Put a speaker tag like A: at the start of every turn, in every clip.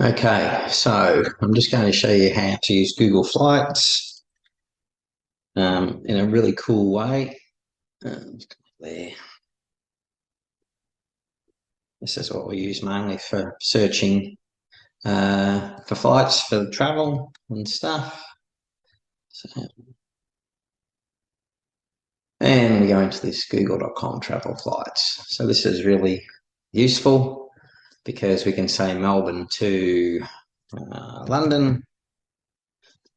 A: Okay, so I'm just going to show you how to use Google Flights in a really cool way. There. This is what we use mainly for searching for flights for travel and stuff. And we go into this google.com travel flights. So this is really useful because we can say Melbourne to London.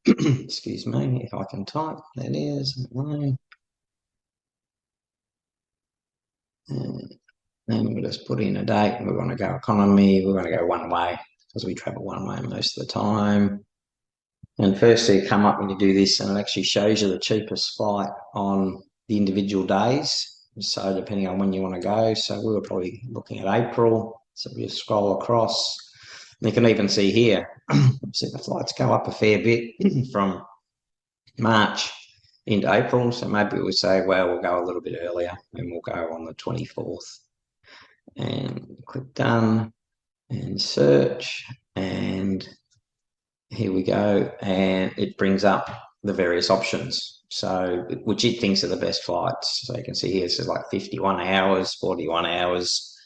A: Excuse me, if I can type, there it is. And then we'll just put in a date. We want to go economy. We want to go one way because we travel one way most of the time. And firstly, you come up when you do this and it actually shows you the cheapest flight on the individual days. So depending on when you want to go. So we were probably looking at April. So we just scroll across. And you can even see here, see the flights go up a fair bit from March into April. So maybe we'll say, well, we'll go a little bit earlier and we'll go on the 24th. And click done and search, and here we go, and it brings up the various options, so which it thinks are the best flights. So you can see here it says like 51 hours, 41 hours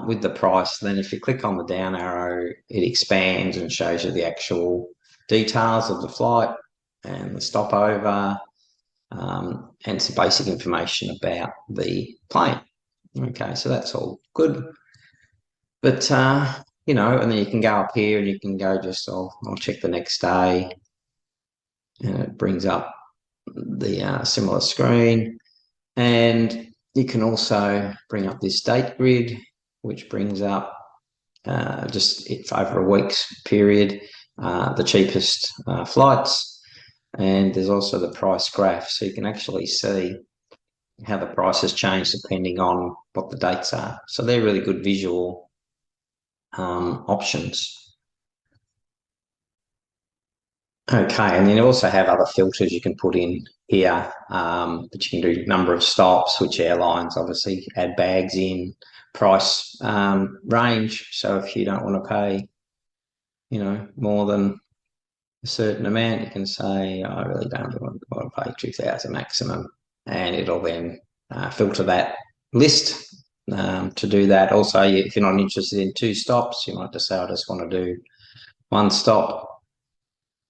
A: with the price. Then if you click on the down arrow, it expands and shows you the actual details of the flight and the stopover and some basic information about the plane. Okay, so that's all good. But, you know, and then you can go up here and you can go just, I'll check the next day. And it brings up the similar screen. And you can also bring up this date grid, which brings up just if over a week's period, the cheapest flights. And there's also the price graph. So you can actually see how the price has changed depending on what the dates are. So they're really good visual options. Okay, and then you also have other filters you can put in here, but you can do number of stops, which airlines, obviously add bags in, price range. So if you don't want to pay, you know, more than a certain amount, you can say, I really don't want to pay 2,000 maximum, and it'll then filter that list to do that. Also, if you're not interested in 2 stops, you might just say, I just want to do 1 stop,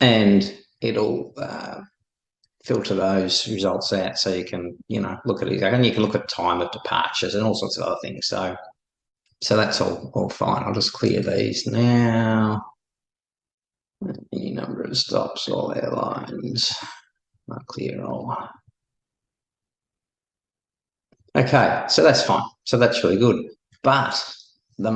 A: and it'll filter those results out, so you can, you know, look at it, and you can look at time of departures and all sorts of other things. So that's all fine. I'll just clear these now. Any number of stops, all airlines. I'll clear all. Okay, so that's fine. So that's really good. But the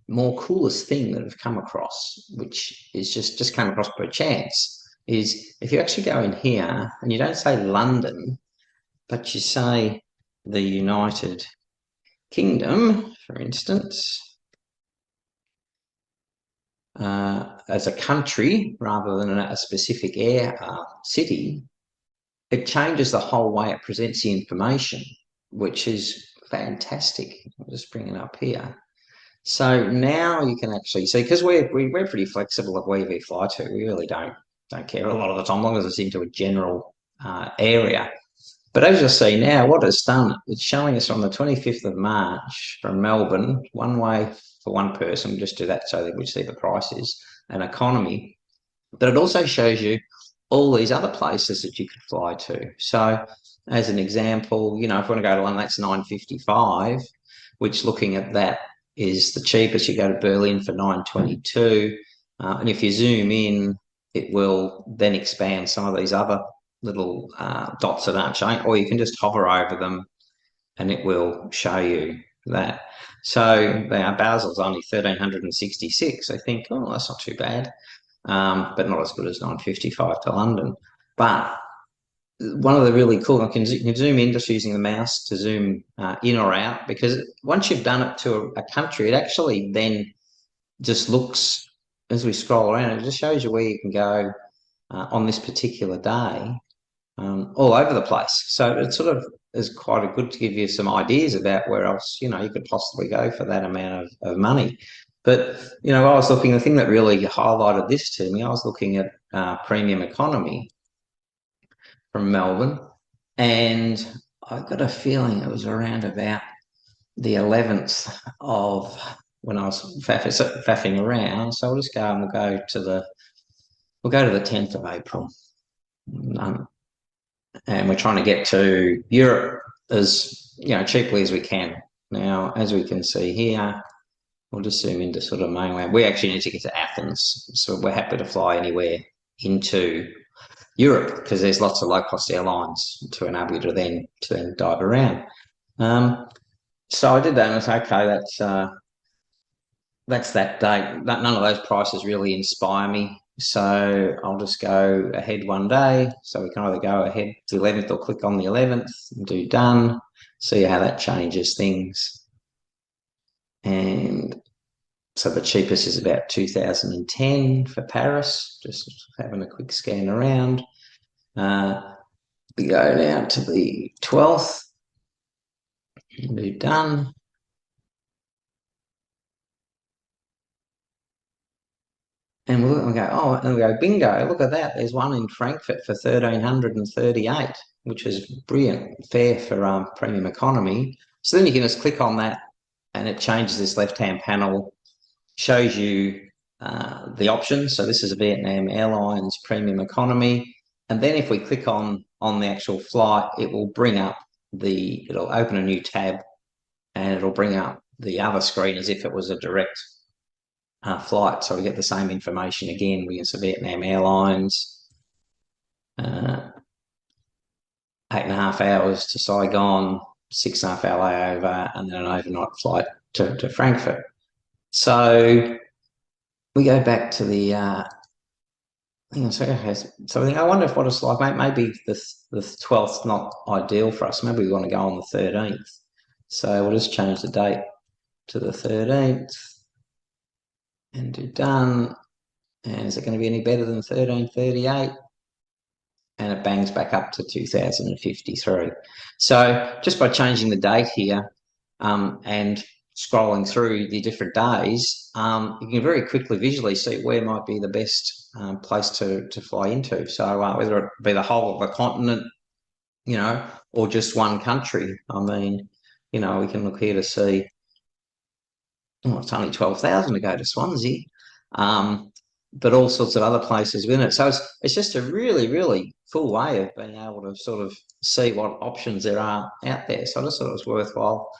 A: more coolest thing that I've come across, which is just came across by chance, is if you actually go in here and you don't say London, but you say the United Kingdom, for instance, as a country rather than a specific city, it changes the whole way it presents the information, which is fantastic. I'll just bring it up here. So now you can actually see, because we're pretty flexible of where we fly to. We really don't care a lot of the time, as long as it's into a general area. But as you'll see now, what it's done, it's showing us on the 25th of March from Melbourne, one way for one person. We'll just do that so that we see the prices and economy. But it also shows you all these other places that you could fly to. So as an example, you know, if we want to go to London, that's $9.55, which looking at that is the cheapest. You go to Berlin for $9.22. And if you zoom in, it will then expand some of these other little dots that aren't showing, or you can just hover over them and it will show you that. So Basel's only 1,366. I think, oh, that's not too bad, but not as good as 9.55 to London. But one of the really cool, you can zoom in just using the mouse to zoom in or out, because once you've done it to a country, it actually then just looks, as we scroll around, it just shows you where you can go on this particular day, all over the place. So it sort of is quite a good to give you some ideas about where else, you know, you could possibly go for that amount of money. But, I was looking, the thing that really highlighted this to me, I was looking at premium economy from Melbourne, and I got a feeling it was around about the 11th of when I was faffing around. So we'll just go and we'll go to the 10th of April. And we're trying to get to Europe as cheaply as we can. Now, as we can see here, we'll just zoom into sort of mainland. We actually need to get to Athens, so we're happy to fly anywhere into Europe because there's lots of low-cost airlines to enable you to then dive around. So I did that and I was okay. That's that date. None of those prices really inspire me. So I'll just go ahead one day. So we can either go ahead to the 11th or click on the 11th and do done. See how that changes things. And so the cheapest is about 2010 for Paris. Just having a quick scan around. We go now to the 12th and do done. And we go, oh, and we go, bingo, look at that. There's one in Frankfurt for 1,338, which is brilliant, fair for premium economy. So then you can just click on that and it changes this left-hand panel, shows you the options. So this is a Vietnam Airlines premium economy. And then if we click on the actual flight, it will bring up it'll open a new tab and it'll bring up the other screen as if it was a direct flight. So we get the same information again. We get Vietnam Airlines, 8.5 hours to Saigon, 6.5 hour layover, and then an overnight flight to Frankfurt. So we go back to the so I wonder if what it's like. Maybe the 12th not ideal for us. Maybe we want to go on the 13th. So we'll just change the date to the 13th and do done. And is it going to be any better than 1338? And it bangs back up to 2053. So just by changing the date here and scrolling through the different days, you can very quickly visually see where might be the best place to fly into. So whether it be the whole of the continent, or just one country. I mean, we can look here to see, it's only 12,000 to go to Swansea, but all sorts of other places within it. So it's just a really, really cool way of being able to sort of see what options there are out there. So I just thought it was worthwhile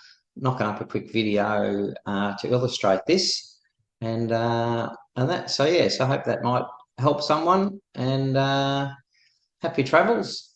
A: knocking up a quick video to illustrate this, and that. So yes, I hope that might help someone, and happy travels.